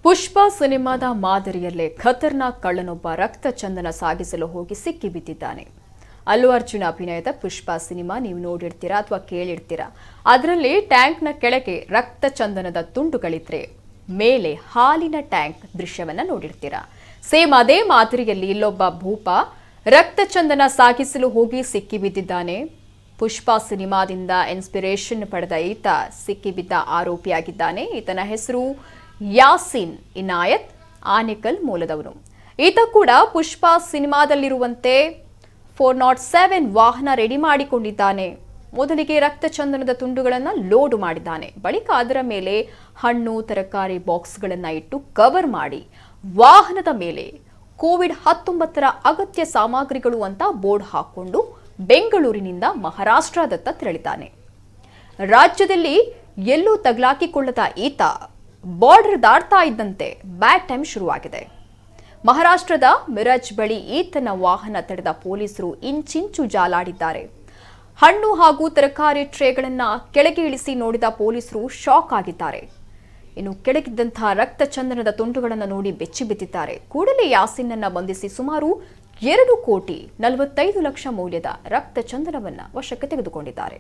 ಪುಷ್ಪ ಸಿನಿಮಾದ ಮಾದರಿಯಲ್ಲೇ ಖತರ್ನಾಕ್ ಕಳ್ಳನೊಬ್ಬ ರಕ್ತ ಚಂದನ ಸಾಗಿಸಲು ಹೋಗಿ ಸಿಕ್ಕಿ ಬಿದ್ದಿದ್ದಾನೆ. ಅಲ್ಲು ಅರ್ಜುನ್ ಅಭಿನಯದ ಪುಷ್ಪ ಸಿನಿಮಾ ನೀವು ನೋಡಿರ್ತೀರಾ ಅಥವಾ ಕೇಳಿರ್ತೀರಾ. ಅದರಲ್ಲಿ ಟ್ಯಾಂಕ್ನ ಕೆಳಗೆ ರಕ್ತ ಚಂದನದ ತುಂಡುಗಳಿದ್ರೆ ಮೇಲೆ ಹಾಲಿನ ಟ್ಯಾಂಕ್ ದೃಶ್ಯವನ್ನ ನೋಡಿರ್ತೀರಾ. ಸೇಮ್ ಅದೇ ಮಾದರಿಯಲ್ಲಿ ಇಲ್ಲೊಬ್ಬ ಭೂಪ ರಕ್ತ ಚಂದನ ಸಾಗಿಸಲು ಹೋಗಿ ಸಿಕ್ಕಿ ಬಿದ್ದಿದ್ದಾನೆ. ಪುಷ್ಪ ಸಿನಿಮಾದಿಂದ ಇನ್ಸ್ಪಿರೇಷನ್ ಪಡೆದ ಈತ ಸಿಕ್ಕಿಬಿದ್ದ ಆರೋಪಿಯಾಗಿದ್ದಾನೆ. ಈತನ ಹೆಸರು ಯಾಸಿನ್ ಇನಾಯತ್, ಆನೇಕಲ್ ಮೂಲದವನು. ಈತ ಕೂಡ ಪುಷ್ಪ ಸಿನಿಮಾದಲ್ಲಿರುವಂತೆ 407 ವಾಹನ ರೆಡಿ ಮಾಡಿಕೊಂಡಿದ್ದಾನೆ. ಮೊದಲಿಗೆ ರಕ್ತ ಚಂದನದ ತುಂಡುಗಳನ್ನು ಲೋಡ್ ಮಾಡಿದ್ದಾನೆ. ಬಳಿಕ ಅದರ ಮೇಲೆ ಹಣ್ಣು ತರಕಾರಿ ಬಾಕ್ಸ್ಗಳನ್ನು ಇಟ್ಟು ಕವರ್ ಮಾಡಿ ವಾಹನದ ಮೇಲೆ ಕೋವಿಡ್-19 ಅಗತ್ಯ ಸಾಮಗ್ರಿಗಳು ಅಂತ ಬೋರ್ಡ್ ಹಾಕೊಂಡು ಬೆಂಗಳೂರಿನಿಂದ ಮಹಾರಾಷ್ಟ್ರದತ್ತ ತೆರಳಿದ್ದಾನೆ. ರಾಜ್ಯದಲ್ಲಿ ಎಲ್ಲೂ ತಗಲಾಕಿಕೊಳ್ಳದ ಈತ ಬಾರ್ಡರ್ ದಾಟ್ತಾ ಇದ್ದಂತೆ ಬ್ಯಾಡ್ ಟೈಮ್ ಶುರುವಾಗಿದೆ. ಮಹಾರಾಷ್ಟ್ರದ ಮಿರಜ್ ಬಳಿ ಈತನ ವಾಹನ ತಡೆದ ಪೊಲೀಸರು ಇಂಚಿಂಚು ಜಾಲಾಡಿದ್ದಾರೆ. ಹಣ್ಣು ಹಾಗೂ ತರಕಾರಿ ಟ್ರೇಗಳನ್ನು ಕೆಳಗೆ ಇಳಿಸಿ ನೋಡಿದ ಪೊಲೀಸರು ಶಾಕ್ ಆಗಿದ್ದಾರೆ. ಇನ್ನು ಕೆಳಗಿದ್ದಂತಹ ರಕ್ತ ಚಂದನದ ತುಂಡುಗಳನ್ನು ನೋಡಿ ಬೆಚ್ಚಿ ಬಿದ್ದಿದ್ದಾರೆ. ಕೂಡಲೇ ಯಾಸಿನ್ನನ್ನ ಬಂಧಿಸಿ ಸುಮಾರು 2,45,00,000 ಮೌಲ್ಯದ ರಕ್ತ ಚಂದನವನ್ನ ವಶಕ್ಕೆ ತೆಗೆದುಕೊಂಡಿದ್ದಾರೆ.